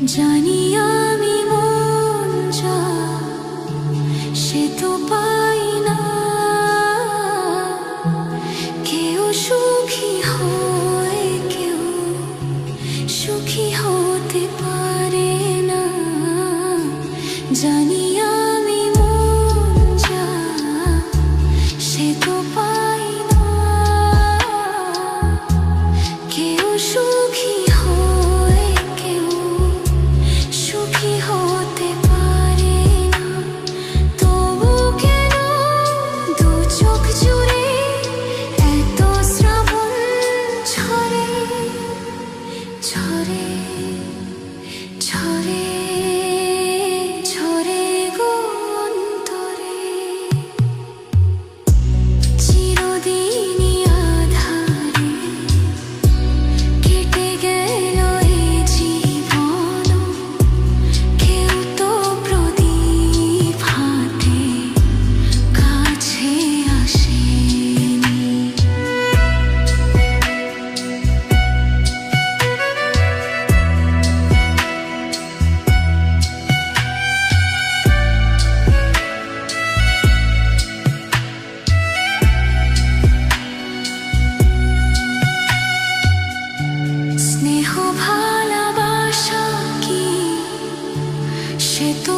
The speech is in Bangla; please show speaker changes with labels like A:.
A: জানি আমি মন যা সে তো পাই না, কেউ সুখী হয় কেউ সুখী হতে পারে না। জানি আমি মন যা সে তো পাই না, কেউ সুখী হয় কেউ সুখী হতে পারে না। তবু কেন দু চোখ জুড়ে এত শ্রাবণ ঝরে ঝরে ঝরে ঝরে গো অন্তরে। চিরদিনই আঁধারে কেটে গেল এ জীবন, কেউ তো প্রদীপ হাতে কাছে আসেনি। স্নেহ ভালোবাসা কি সে তো